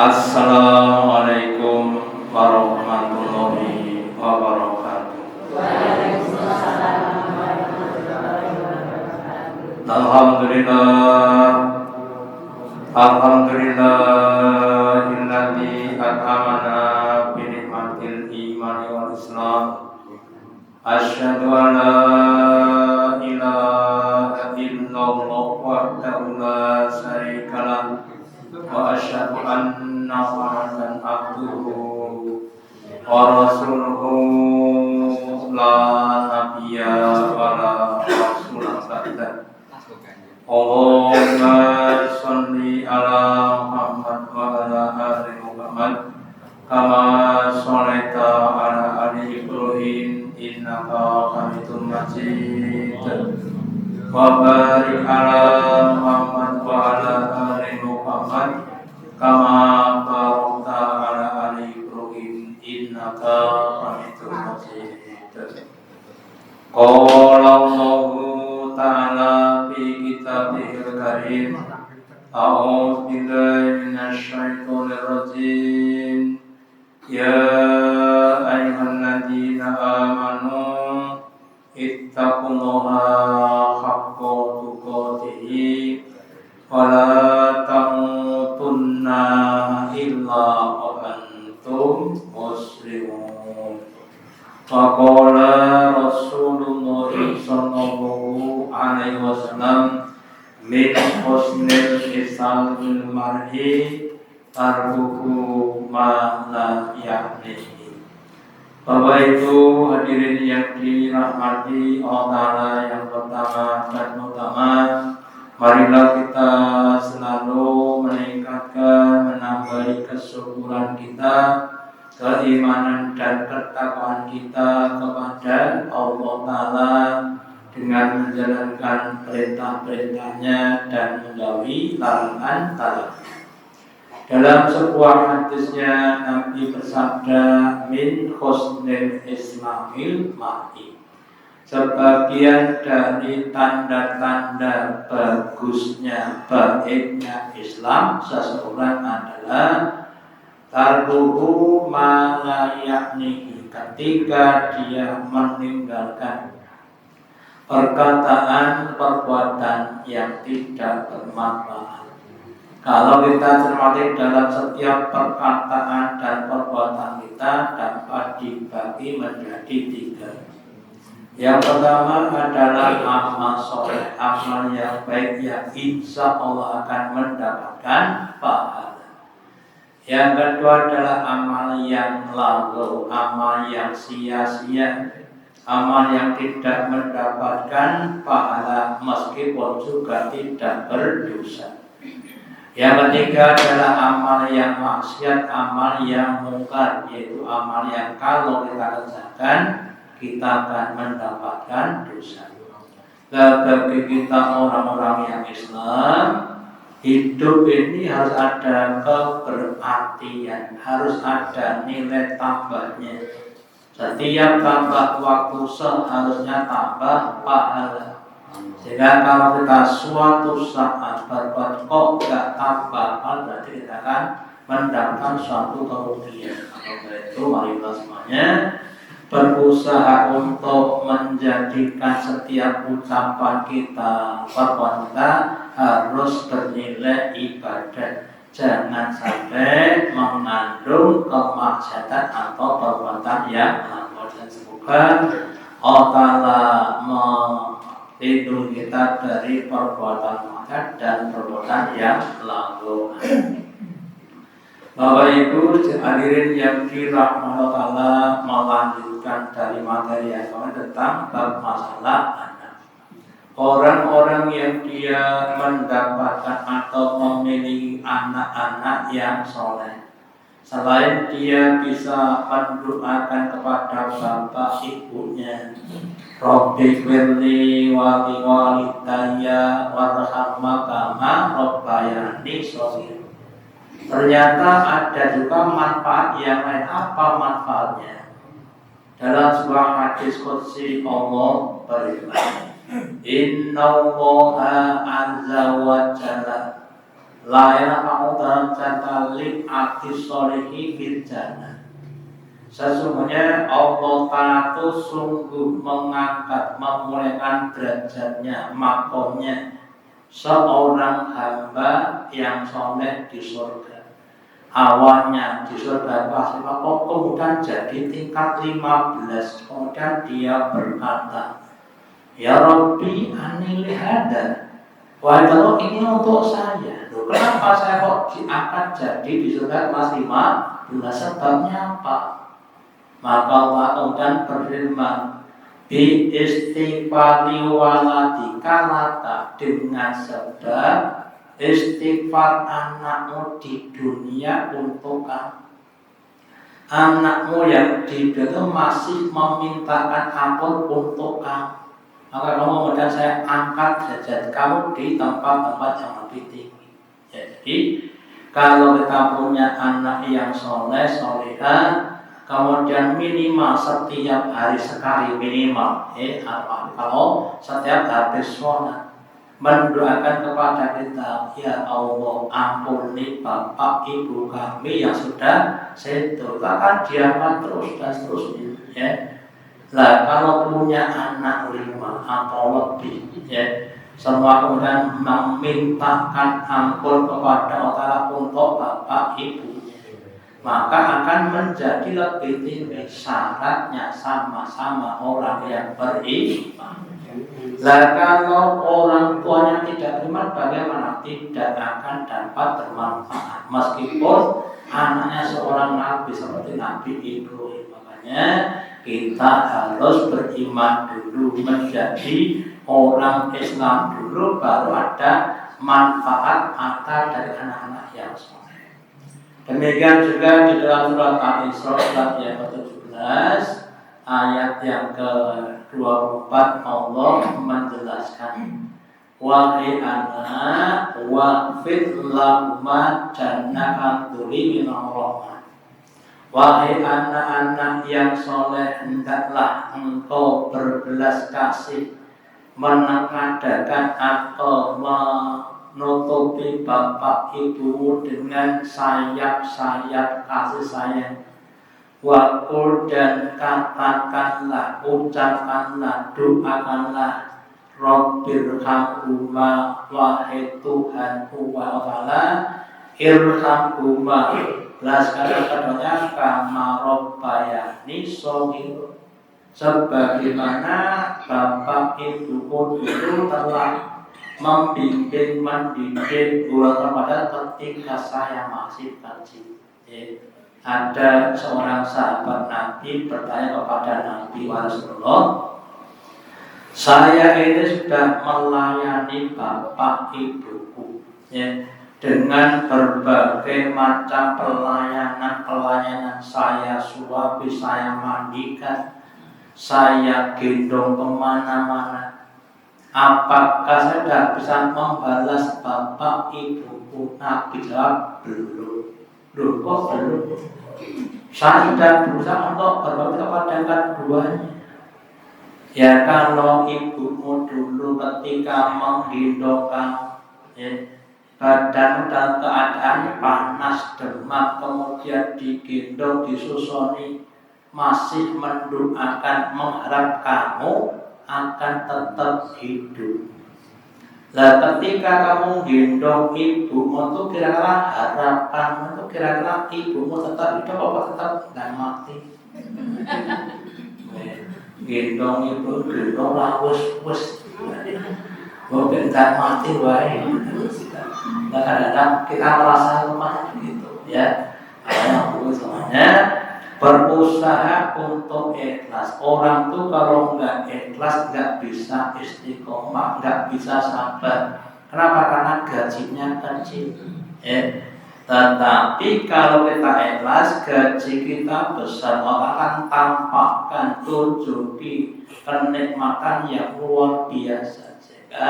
Assalamualaikum warahmatullahi wabarakatuh. Waalaikumsalam warahmatullahi wabarakatuh. Alhamdulillahilladzi at'amana bi ni'matil iman wal islam. Asyhadu an la ilaha illallah wahdahu la syarika lahu wa asyhadu anna Muhammadan abduhu wa rasuluhu la nabiyya wa la rasula ba'da. Allahumma sholli ala Muhammad wa ala ali Muhammad kama shallaita ala ali Ibrahim innaka Hamidum Majid. Wa barik ala Muhammad wa ala ali Muhammad kama barakta ala ali Ibrahim innaka Hamidum Majid. Qala Allahu ta'ala fi kitabihil karim. A'udzu billahi minasy syaithanir rajim. Ya ayyuhalladzina amanu ittaqullaha haqqa tuqatih wa la tamutunna illa wa antum muslimun. Wa qala Rasulullah sallallahu alaihi wasallam min husnil islamil mar'i tarkuhu ma la ya'nihi. Bapak Ibu hadirin yang dirahmati Allah Ta'ala, yang pertama dan utama, marilah kita selalu meningkatkan, menambahi kesyukuran kita, keimanan dan ketakwaan kita kepada Allah Ta'ala dengan menjalankan perintah-perintahnya dan menjauhi larangan-larangannya. Dalam sebuah hadisnya Nabi bersabda, min husnil islamil mar'i, sebagian dari tanda-tanda bagusnya, baiknya Islam seseorang adalah tarkuhu ma la ya'nihi, ketika dia meninggalkan perkataan, perbuatan yang tidak bermanfaat. Kalau kita cermati dalam setiap perkataan dan perbuatan kita dapat dibagi menjadi tiga. Yang pertama adalah amal soleh, amal yang baik yang insya Allah akan mendapatkan pahala. Yang kedua adalah amal yang lalu, amal yang sia-sia, amal yang tidak mendapatkan pahala meskipun juga tidak berdosa. Yang ketiga adalah amal yang maksiat, amal yang mungkar, yaitu amal yang kalau kita kerjakan kita akan mendapatkan dosa. Dan bagi kita orang-orang yang Islam, hidup ini harus ada keberartian, harus ada nilai tambahnya. Setiap tambah waktu seharusnya tambah pahala. Sehingga kalau kita suatu saat berbuat kok tidak tambah pahala, berarti kita akan mendapatkan suatu kerugian. Oleh itu marilah semuanya berusaha untuk menjadikan setiap ucapan kita, perbuatan kita harus bernilai ibadah. Jangan sampai mengandung kemaksiatan atau perbuatan yang melanggar. Dan semoga Allah Ta'ala melindungi kita dari perbuatan maksiat dan perbuatan yang melanggar. Bapak Ibu hadirin yang dirahmati Allah Ta'ala, melanjutkan dari materi yang kemarin tentang bab masalah anak. Orang-orang yang dia mendapatkan atau memiliki anak-anak yang soleh, selain dia bisa mendoakan kepada bapak ibunya, Rabbi firli wa li walidayya warhamma kama rabbayani shaghira. Ternyata ada juga manfaat yang lain. Apa manfaatnya? Dalam sebuah hadis qudsi Allah berfirman, Innallaha azza wa jalla Layak pangutaran jantali artis solehi firjana. Sesungguhnya Allah Ta'ala itu sungguh mengangkat, memuliakan derajatnya, makomnya seorang hamba yang soleh di surga. Awalnya di surga kelas 5, kemudian jadi tingkat 15. Kemudian dia berkata, Ya Rabbi anil hada, wahai Allah ini untuk saya. Loh, kenapa saya kok diangkat jadi di surga kelas 15? Sebabnya apa? Maka Allah kemudian berfirman, bi istighfari waladika laka, dengan sebab istighfar anakmu di dunia untuk kamu. Anakmu yang di dunia itu masih memintakan ampun untuk kamu. Maka kamu kemudian saya angkat derajat kamu di tempat-tempat yang lebih tinggi. Jadi kalau kita punya anak yang soleh, soleha, kemudian minimal setiap hari sekali minimal, kalau setiap habis sholat mendoakan kepada kita, ya Allah ampuni bapak ibu kami yang sudah sedo, akan diangkat terus dan seterusnya. Ya. Lah kalau punya anak 5 atau lebih, ya, semua kemudian memintakan ampun kepada Allah untuk bapak ibu, maka akan menjadi lebih tinggi. Syaratnya sama-sama orang yang beriman. Lah kalau orang tuanya tidak beriman, bagaimana? Tidak akan dapat bermanfaat meskipun anaknya seorang nabi seperti Nabi Ibrahim. Makanya kita harus beriman dulu, menjadi orang Islam dulu, baru ada manfaat akal dari anak-anak yang soleh. Demikian juga di dalam surat Al-Isra surat yang ke-17 ayat yang ke-24 Allah menjelaskan, wahai anak waqfid lahuma jannatan turi minal rahmah. Wahai anak-anak yang soleh, hendaklah engkau berbelas kasih, menengadakan atau menutupi bapak ibumu dengan sayap-sayap kasih sayang. Wakul, dan katakanlah, ucapkanlah, doakanlah, Rabbirhamhuma, wahai Tuhanku wa ta'ala, irhamhuma, belaskan kepadanya, kama rabbayani shaghira, sebagaimana bapak ibuku dulu telah membimbing, mendidik kepada ketika saya masih kecil. Ada seorang sahabat Nabi bertanya kepada Nabi Rasulullah, saya ini sudah melayani bapak ibuku, ya, dengan berbagai macam pelayanan, saya suapi, saya mandikan, saya gendong kemana-mana. Apakah saya sudah bisa membalas bapak ibuku? Nabi jawab, belum. Loh, kok belum? Saya sudah berusaha untuk berbakti kepada keduanya. Ya, kalau ibumu dulu ketika menggendong kamu, ya, badan dalam keadaan panas, demam, kemudian digendong, disusoni, masih mendoakan, mengharap kamu akan tetap hidup. Lah ketika kamu gendong ibumu itu kira-kira harapanmu itu kira-kira ibumu tetap hidup apa tetap nggak mati? Gendong ibu, gendong wis mungkin nggak mati wae. Nah kadang-kadang kita merasa lemah begitu, ya. Karena semuanya berusaha untuk ikhlas. Orang tuh kalau nggak ikhlas nggak bisa istiqomah, nggak bisa sabar. Kenapa? Karena gajinya kecil. Tetapi kalau kita ikhlas, gaji kita besar, maka akan tampakkan, tunjuki kenikmatan yang luar biasa. Sehingga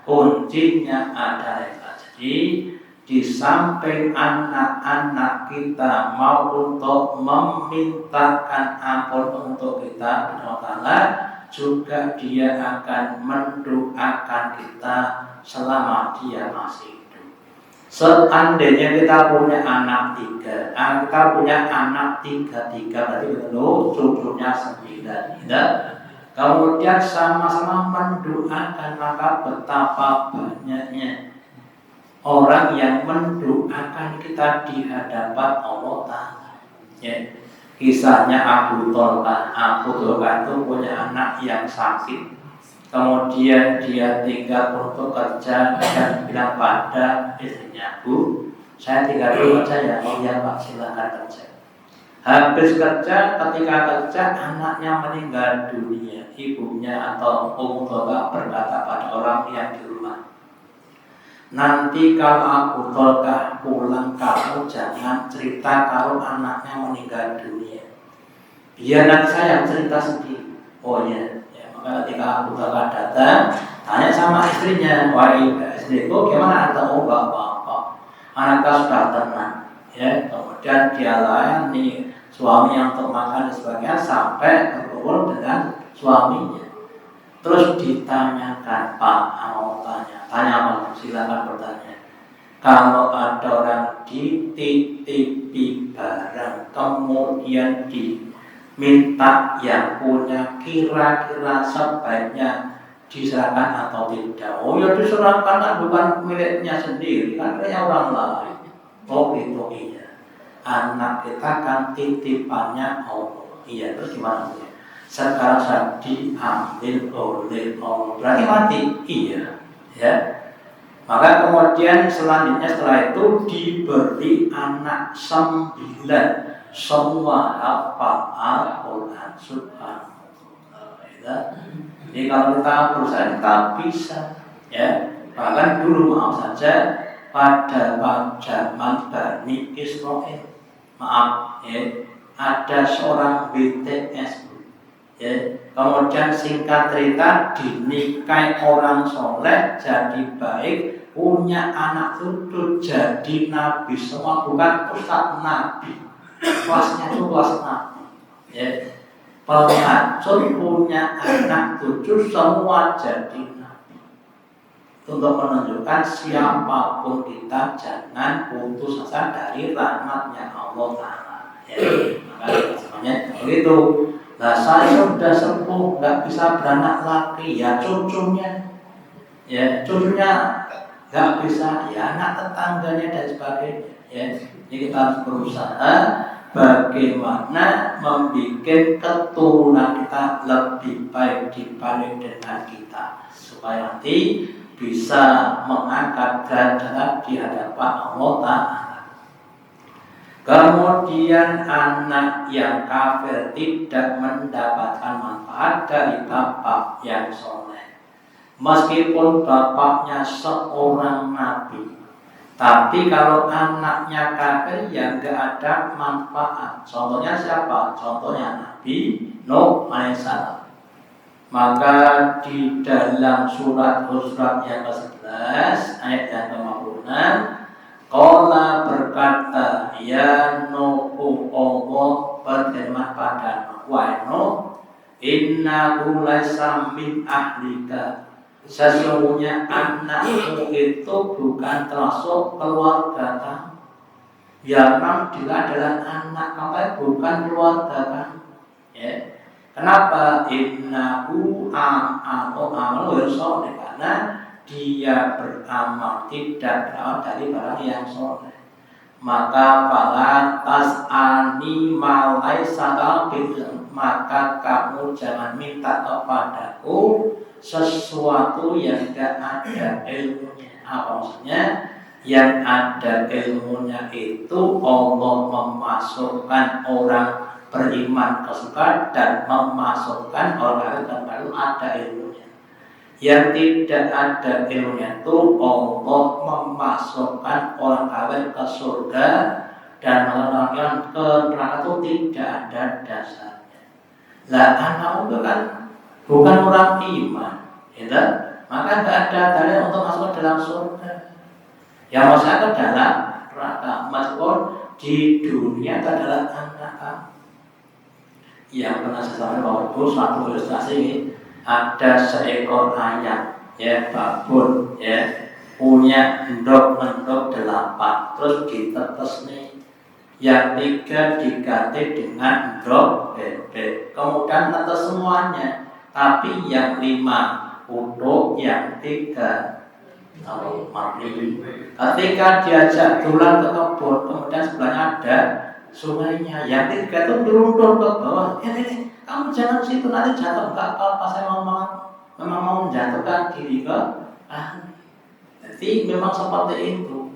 kuncinya ada ikhlas. Jadi di samping anak-anak kita mau untuk memintakan ampun untuk kita, Allah juga dia akan mendoakan kita selama dia masih hidup. Seandainya kita punya anak 3, kita punya anak 3, berarti betul cucunya 9, ya. Kemudian sama-sama mendoakan, maka betapa banyaknya orang yang mendoakan kita di hadapan Allah Ta'ala. Ya. Kisahnya Abu Tolkah itu punya anak yang sakit. Kemudian dia tinggal untuk kerja dan bilang pada istrinya, Bu, saya tinggal dulu kerja ya. Oh ya Pak, silakan kerja. Habis kerja, ketika kerja anaknya meninggal dunia. Ibunya atau Tolkah berkata pada orang yang di rumah, nanti kalau Abu Tolkah pulang, kamu jangan cerita kalau anaknya meninggal dunia. Biar nanti saya cerita sendiri. Oh ya. Ketika Abu Bakar datang, tanya sama istrinya, wah istriku gimana? Atau enggak apa-apa, anaknya sudah tenang. Ya, kemudian dia layani suami yang untuk makan dan sebagainya sampai berkumpul dengan suaminya. Terus ditanyakan, Pak, mau tanya apa? Silakan bertanya. Kalau ada orang dititipi barang, kemudian minta yang punya, kira-kira sebaiknya diserahkan atau tidak? Oh ya diserahkan, kan bukan miliknya sendiri, kan miliknya orang lain. Oh itu iya. Anak kita kan titipannya Allah. Iya, terus gimana? Sekarang saya diambil oleh Allah, berarti mati? Iya. Ya. Maka kemudian selanjutnya setelah itu diberi anak 9, semua hafal Al-Quran. Subhanallah. Jadi kalau kita berusaha kita bisa, ya. Bahkan dulu maaf saja pada zaman Bani Israel, maaf ya, ada seorang BTS, ya. Kemudian singkat cerita dinikahi orang soleh, jadi baik, punya anak cucu jadi nabi semua, bukan ustaz nabi. Kelasnya itu kelas nabi, ya. Pelacur punya anak cucu semua jadi nabi. Untuk menunjukkan siapapun kita jangan putus asa dari rahmatnya Allah Ta'ala, ya. Maka semuanya begitu. Nah saya sudah sepuh, nggak bisa beranak lagi, ya cucunya nggak bisa, ya anak tetangganya dan sebagainya, ya. Jadi kita harus berusaha bagaimana membuat keturunan kita lebih baik dibanding dengan kita, supaya nanti bisa mengangkat derajat di hadapan Allah Ta'ala. Kemudian anak yang kafir tidak mendapatkan manfaat dari bapak yang soleh, meskipun bapaknya seorang nabi. Tapi kalau anaknya kafir yang gak ada manfaat. Contohnya siapa? Contohnya Nabi Nuh alaihissalam. Maka di dalam surat Hujurat yang ke-11 ayat yang ke-56, Qala berkata, ya Nuhu, Allah berfirman pada Nuh, wahai Nuh, innahu laisa min ahlika, sesungguhnya anakmu itu bukan termasuk keluarga kamu. Ya memang dia adalah anak kamu, bukan keluarga kamu, ya. Kenapa? Innahu amalu soleh, karena dia beramal tidak berawal dari barang yang soleh. Maka fala tas'ani ma laisa bil, maka kamu jangan minta kepadaku sesuatu yang tidak ada ilmunya. Apa maksudnya? Yang ada ilmunya itu Allah memasukkan orang beriman ke surga dan memasukkan orang yang baru ada ilmunya. Yang tidak ada ilmunya itu Allah memasukkan orang kafir ke surga dan orang ke neraka itu tidak ada dasarnya. Lah anak itu kan bukan orang iman, ya, maka tidak ada dalil untuk masuk ke dalam surga. Yang masuk ke dalam neraka, meskipun di dunia adalah anak kamu. Yang pernah saya sampaikan bahwa itu suatu ilustrasi, ada seekor ayam, ya, babon, ya, punya endok-endok 8, 8, terus ditetes nih. Yang 3 diganti dengan drop bebek, kemudian netes semuanya. Tapi yang 5 utuh, yang 3 mati. Ketika diajak tulang ke kebun, kemudian sebelahnya ada sungainya. Yang 3 itu turun ke bawah. Ini kamu jangan situ, nanti jatuh. Enggak apa-apa, saya memang mau menjatuhkan diri ke Jadi memang seperti itu.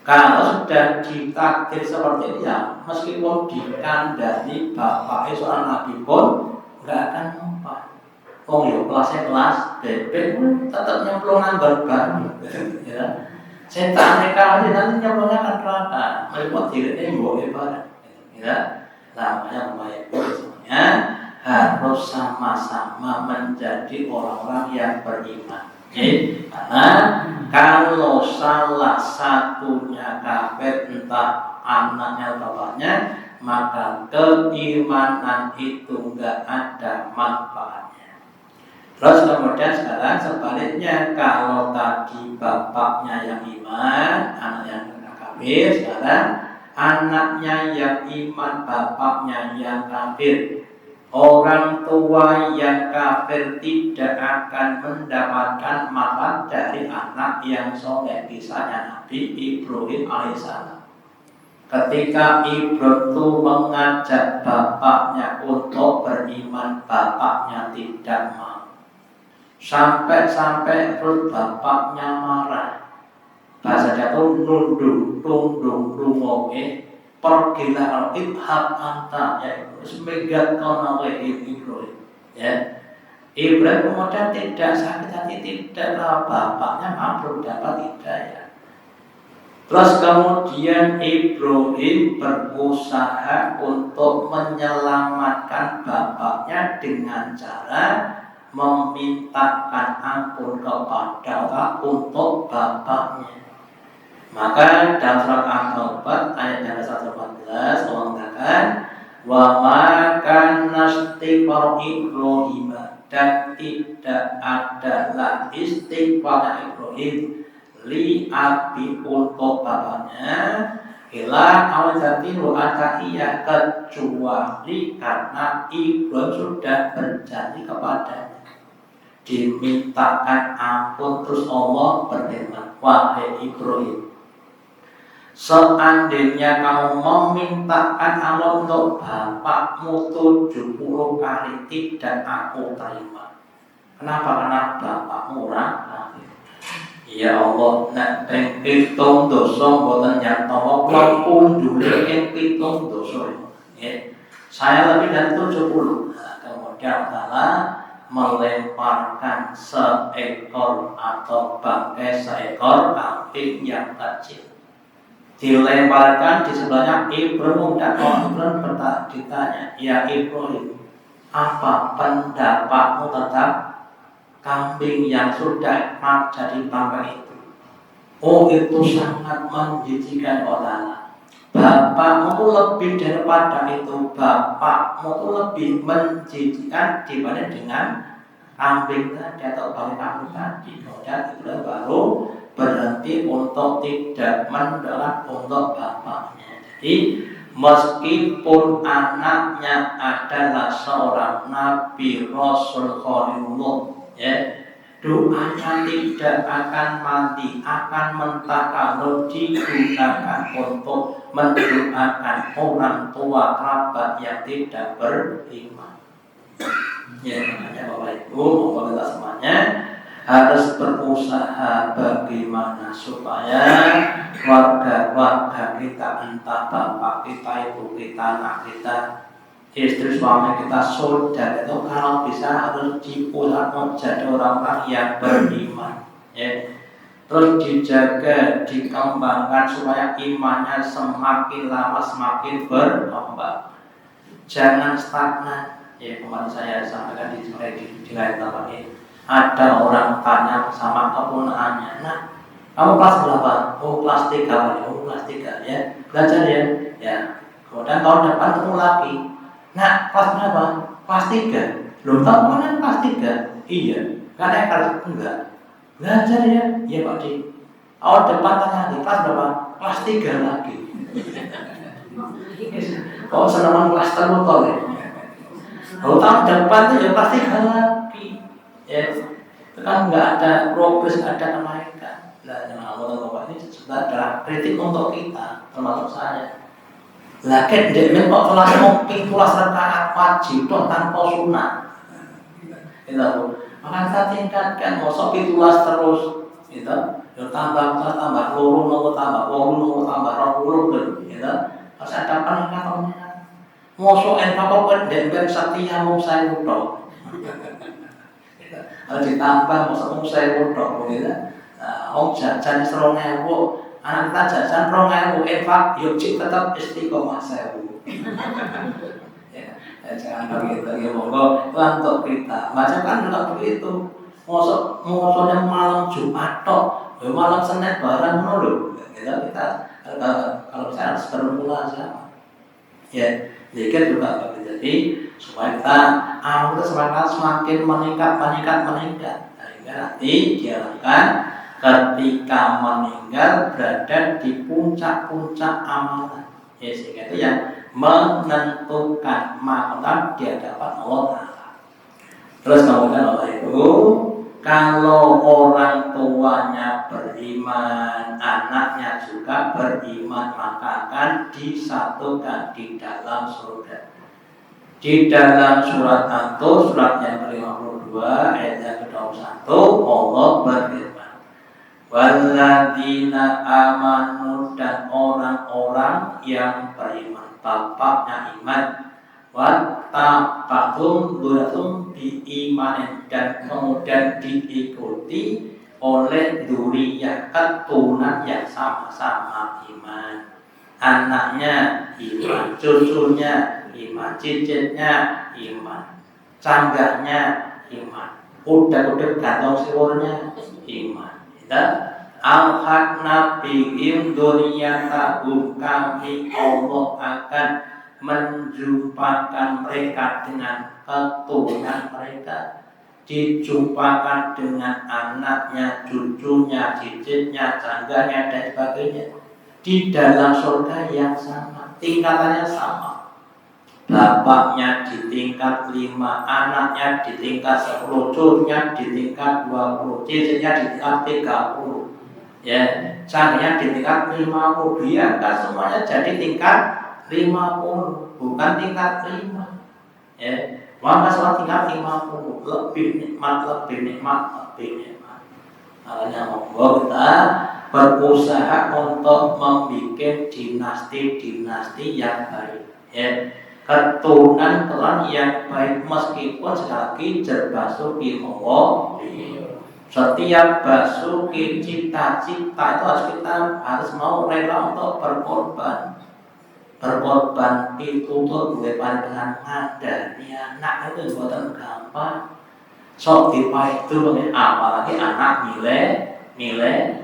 Kalau sudah ditakdir seperti itu ya, meskipun dikandani bapak seorang nabi pun nggak akan mempan. Oh ya kelasnya kelas bebek tetap nyemplungan berban, ya. Setan mereka nanti nyemplungnya akan neraka. Meskipun dirinya bawa ibarat, ya. Namanya baik semuanya harus sama-sama menjadi orang-orang yang beriman. Karena kalau salah satunya kafir, entah anaknya atau bapaknya, maka keimanan itu enggak ada manfaatnya. Terus kemudian sekarang sebaliknya, kalau tadi bapaknya yang iman, anaknya yang kafir, sekarang anaknya yang iman, bapaknya yang kafir. Orang tua yang kafir tidak akan mendapatkan manfaat dari anak yang soleh. Misalnya Nabi Ibrahim alaihissalam. Ketika Ibrahim itu mengajak bapaknya untuk beriman, bapaknya tidak mau. Sampai terus bapaknya marah. Bahasa dia itu nundung, pergilah ibhab anta, ya semegat kau nawe Ibrahim, ya. Ibrahim kemudian tidak sakit hati, tidak, bapaknya belum dapat hidayah. Terus kemudian Ibrahim berusaha untuk menyelamatkan bapaknya dengan cara memintakan ampun kepada Allah untuk bapaknya. Maka dalam surat Al-Taubat ayat yang 114 Allah mengatakan wa ma kana istighfar Ibrahim, dan tidak adalah istighfar Ibrahim li abi untuk bapaknya ila awzati wa atahiyah, kecuali karena Ibrahim sudah berjanji kepadanya, dimintakan ampun. Terus Allah berfirman, wahai Ibrahim, seandainya kamu memintakan Allah untuk bapakmu 70 kali, tidak aku terima. Kenapa? Karena bapakmu orang kafir. Ya Allah, nek ping 7 dosa mboten nyatawa kula pundhule ing 7 dosa. Saya lebih dari 70. Nah, kemudian Allah melemparkan seekor atau bangkai seekor kambing yang kecil, dilemparkan di sebelahnya Ibrahim. Dan Ibrahim ditanya, ya Ibrahim, apa pendapatmu tentang kambing yang sudah jadi bangkai itu? Oh, itu sangat menjijikkan orang. Bapakmu lebih daripada itu, bapakmu itu lebih menjijikkan dibanding dengan kambing tadi atau bangkai kambing tadi. Kemudian Ibrahim baru berhenti untuk tidak menolak untuk bapaknya. Jadi meskipun anaknya adalah seorang nabi rasul khalilullah, ya, doanya tidak akan mati, akan mentah kalau digunakan untuk mendoakan orang tua kerabat yang tidak beriman. Ya, makanya Bapak Ibu, kita semuanya harus berusaha bagaimana supaya keluarga kita, entah bapak kita, ibu kita, anak kita, istri suami kita, saudara itu kalau bisa harus diusahakan jadi orang-orang yang beriman, ya. Terus dijaga, dikembangkan supaya imannya semakin lama semakin berkembang. Jangan stagnan. Ya, kemarin saya sampaikan di lain tempat ini. Ada orang tanya sama keponakannya, nah, kamu kelas berapa? Oh, kelas 3. Oh, kelas 3, ya. Belajar ya. Ya. Kemudian tahun depan ketemu lagi. Nah, kelas berapa? Kelas 3. Belum tahu mana kelas 3? Iya. Kan kelas enggak. Belajar ya. Iya, Pak Di. Tahun depan tanya lagi, kelas berapa? kelas 3 lagi. Kok senang kelas termotor ya? Kalau tahun depan itu ya pasti kelas 3 lagi. Ya, itu kan nggak ada progres, nggak ada kenaikan. Nah, yang Allah ini sudah adalah kritik untuk kita, termasuk saya. Lah kan dekmen kok kelas ngopi, kelas rakaat wajib toh tanpa sunat. Gitu. Maka kita tingkatkan, mosok pitulas terus, gitu. Ya tambah loro nopo tambah wolu tambah 20 gitu. Harus ada peningkatannya. Mosok kok dekmen Satya mung 1000 tok. Kalau ditambah mosok mung 1000 tok gitu. Nah, jajan 2000, anak kita jajan 2000 infak yuk tetap istiqomah 1000. Ya, jangan begitu ya, monggo itu untuk kita. Macam kan juga begitu. Mosoknya malam Jumat tok, ya malam Senin barang dulu. Kita kalau saya harus bermula sama. Ya, zikir juga begitu. Jadi supaya kita amal semakin meningkat. Sehingga nanti diharapkan ketika meninggal berada di puncak-puncak amalan. Ya, sehingga itu yang menentukan makna di hadapan Allah Ta'ala. Terus kemudian Allah itu, kalau orang tuanya beriman, anaknya juga beriman, maka akan disatukan di dalam surga. Di dalam surat An-Tur, surat yang ke-52 ayat yang ke-21, Allah berfirman, walladzina amanu, dan orang-orang yang beriman, bapaknya iman, wattaqatum dzurriyyatun biimanin, dan kemudian diikuti oleh dzurriyyah keturunan yang sama-sama iman. Anaknya iman, cucunya iman, cicitnya iman, canggahnya iman, udah gantong siwurnya iman. Al-Haqna bihim dzurriyyatahum, kami Allah akan menjumpakan mereka dengan keturunan mereka, dijumpakan dengan anaknya, cucunya, cicitnya, canggahnya dan sebagainya di dalam surga yang sama, tingkatannya sama. Bapaknya di tingkat 5, anaknya di tingkat 10, cucunya di tingkat 20, cicitnya di tingkat 30, ya, canggihnya di tingkat 50. Biarkan semuanya jadi tingkat 50, bukan tingkat 5. Ya, maka soal tingkat 50 lebih nikmat. Makanya monggo kita berusaha untuk membuat dinasti yang baik. Ya. Keturunan yang baik, meskipun sekali lagi jerbasuki Allah. Setiap basuki cita-cita itu harus mau rela untuk berkorban pitutur gue dengan ngadani anak itu buatan gampang. Sok dipakai itu apalagi anak milenial.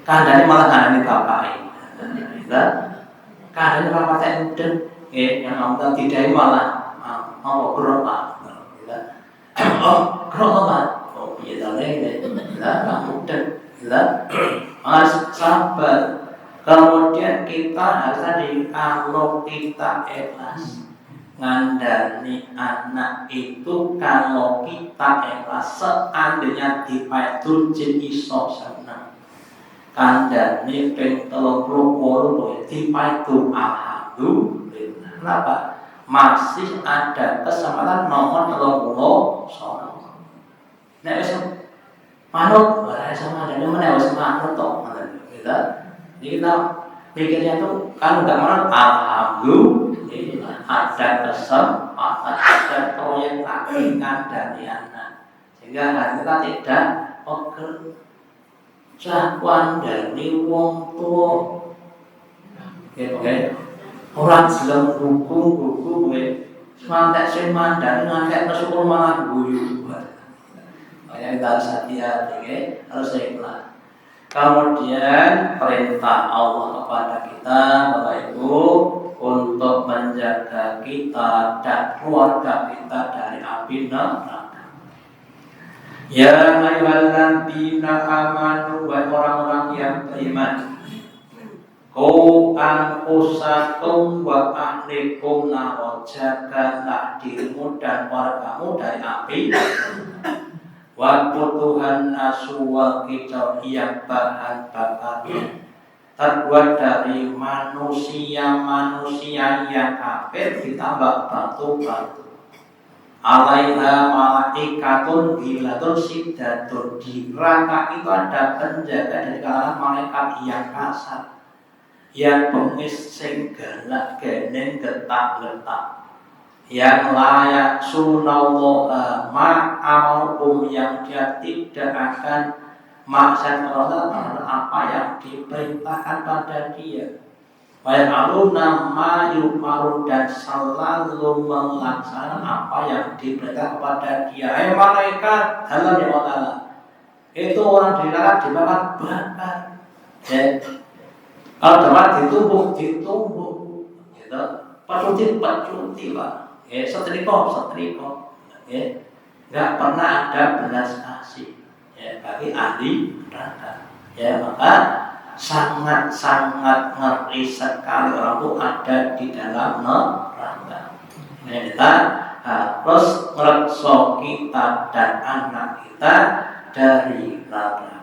Kandani malah kandani bapak kandani bapak saya mudeng, yang kamu tidak malah mau gerobak, gerobak, biasa lagi, nggak mudeng, harus sabar. Kemudian kita harus tadi, kalau kita ikhlas ngandani anak itu, kalau kita ikhlas seandainya dipaitul jin iso senang kandani ping 38 dipaitul alhamdulillah. Kenapa? Masih ada kesempatan nomor 30 soal. Nek wis manut, ora iso ngandani meneh wis manut tok ngoten gitu. Jadi kita pikirnya tuh kan nggak mau alhamdulillah ada kesempatan, ada proyek lagi dari anak, sehingga kita tidak oke cakuan dari wong tua. Oke, orang sedang buku semangat semandang ngangkat kesyukur malah guyu. Makanya kita harus hati-hati, harus ikhlas. Kemudian perintah Allah kepada kita, Bapak Ibu, untuk menjaga kita dan keluarga kita dari api neraka. Ya ayyuhalladzina amanu, wahai orang-orang yang beriman, qu anfusakum wa ahlikum naro, jagalah dirimu dan wargamu dari api. Waktu Tuhan nasuwa kicau yang bahan bakar terbuat dari manusia yang kafir ditambah batu-batu. Alaiha malaikatun ghilatun siddatun, di neraka itu ada penjaga dari kalangan malaikat yang kasar, yang bengis sing galak geneng getak-getak, yang layak sunallaha ma'amarukum, yang dia tidak akan maksiat terhadap apa yang diperintahkan pada dia. Wayaluna ma yu'marun, dan selalu melaksanakan apa yang diperintahkan kepada dia. Hai malaikat, dalam ya Allah, itu orang di neraka dibakar bakar. Ya. Kalau dapat ditumbuk, gitu. Pecuti pak. Ya, setrika. Ya. Nggak pernah ada belas kasih. Ya, bagi ahli neraka. Ya, maka sangat ngeri sekali orang itu ada di dalam neraka. Ini kita harus mereksa kita dan anak kita dari neraka.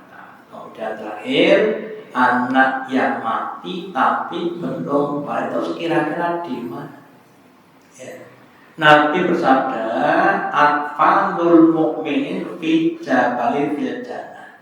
Kemudian terakhir, anak yang mati tapi belum balik, terus kira-kira di mana? Ya. Nabi bersabda, "Atfalul mu'minin fi jabalil fil jannah."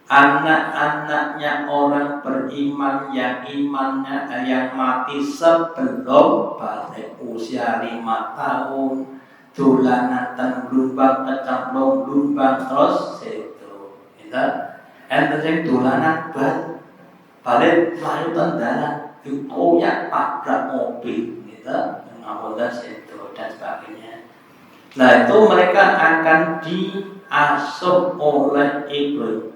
Anak-anaknya orang beriman yang imannya yang mati sebelum balik usia 5 tahun, dolanan ten lumbang kecemplung lumbang terus itu. Enten sing dolanan balik mlayu tendaran dikoyak tabrak mobil gitu, ngapunten itu dan sebagainya. Nah, itu mereka akan diasuh oleh iblis.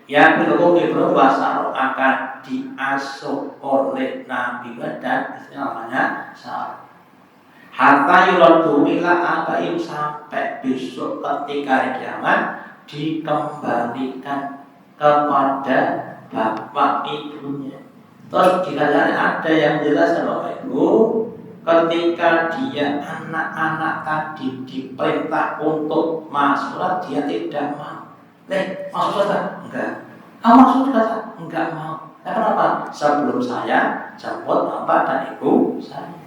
Yang kedua, Ibrahim Basaro akan diasuh oleh Nabi dan namanya Sarah. Hatta yuradu ila abaim, sampai besok ketika kiamat dikembalikan kepada bapak ibunya. Terus dikatakan ada yang jelas Bapak Ibu, ketika dia anak-anak tadi diperintah untuk masuk, dia tidak mau. Masuk saja? Enggak. Masuk saja? Enggak mau. Kenapa? Sebelum saya jemput bapak dan ibu saya.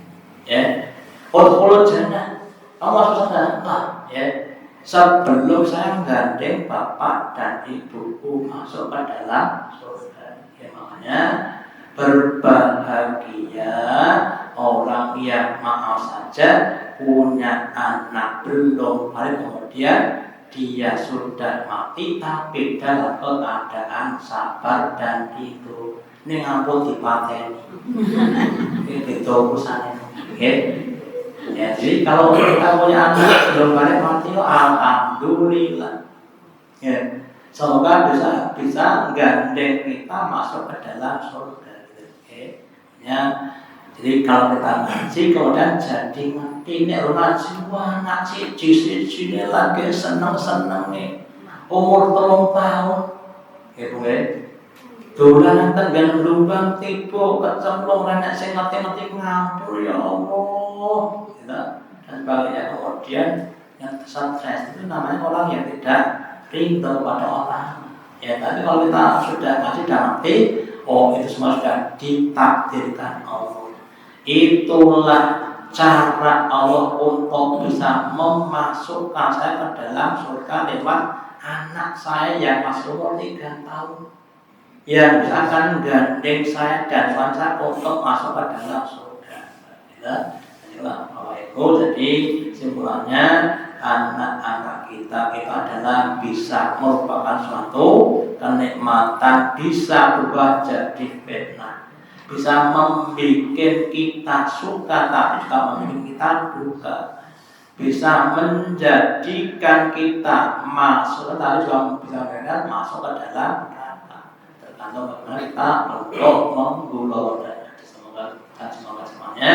Ya. Kalau jannah, kamu masuk saja? Lah. Ya. Sebelum saya menggandeng bapak dan ibuku masuk ke dalam surga. Ya, makanya berbahagia orang yang maaf saja punya anak belum balik, kemudian dia sudah mati tapi dalam keadaan sabar dan itu. Ini ngampun dipateni. Itu urusannya. Okay? Ya, jadi kalau kita punya anak belum balik mati, alhamdulillah. Ya, semoga bisa gandeng kita masuk ke dalam surga. Okay? Ya. Jadi kalau kita ngaji kemudian jadi mati, ini ngaji, wah ngaji sini lagi seneng nih, umur 3 tahun, gitu kan? Dolanan tenggang lubang tipu kecemplung, nenek sing mati ngampur ya Allah, gitu. Dan sebagainya. Kemudian yang stres itu namanya orang yang tidak rindu kepada orang. Ya, tapi kalau kita sudah ngaji dan mati, itu semua sudah ditakdirkan Allah. Itulah cara Allah untuk bisa memasukkan saya ke dalam surga lewat anak saya yang masih umur 3 tahun, yang bisa akan gandeng saya dan suami saya untuk masuk ke dalam surga. Inilah Bapak Ibu. Jadi simpulannya, anak-anak kita itu adalah bisa merupakan suatu kenikmatan, bisa berubah jadi fitnah, bisa membuat kita suka tapi juga membuat kita duka, bisa menjadikan kita masuk tapi juga bisa menjadikan masuk ke dalam neraka, tergantung bagaimana kita menggulung. Semoga semuanya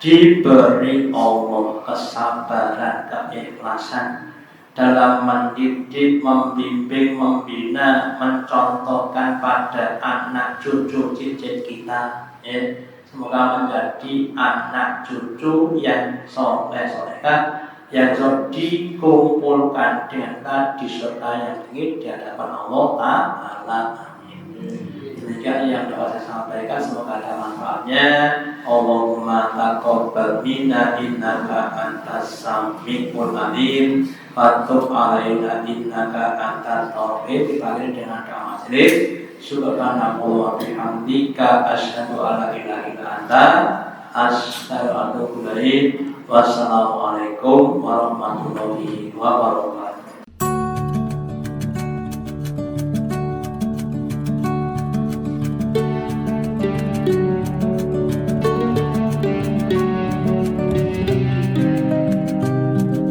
diberi Allah kesabaran, keikhlasan dalam mendidik, membimbing, membina, mencontohkan pada anak cucu cicit kita. Ya. Semoga menjadi anak cucu yang soleh-solehah, yang dikumpulkan dengan tadi surga yang tinggi di hadapan Allah Ta'ala. Demikian yang dapat saya sampaikan, semoga ada manfaatnya. Allahumma taqabbal minna innaka antas samiul alim wa tub alaina innaka antat tawwabur rahim. Dengan doa majelis subhanallah wa bihamdika asyhadu an la ilaha illa anta astaghfiruka wa atubu ilaik. Wassalamualaikum warahmatullahi wabarakatuh.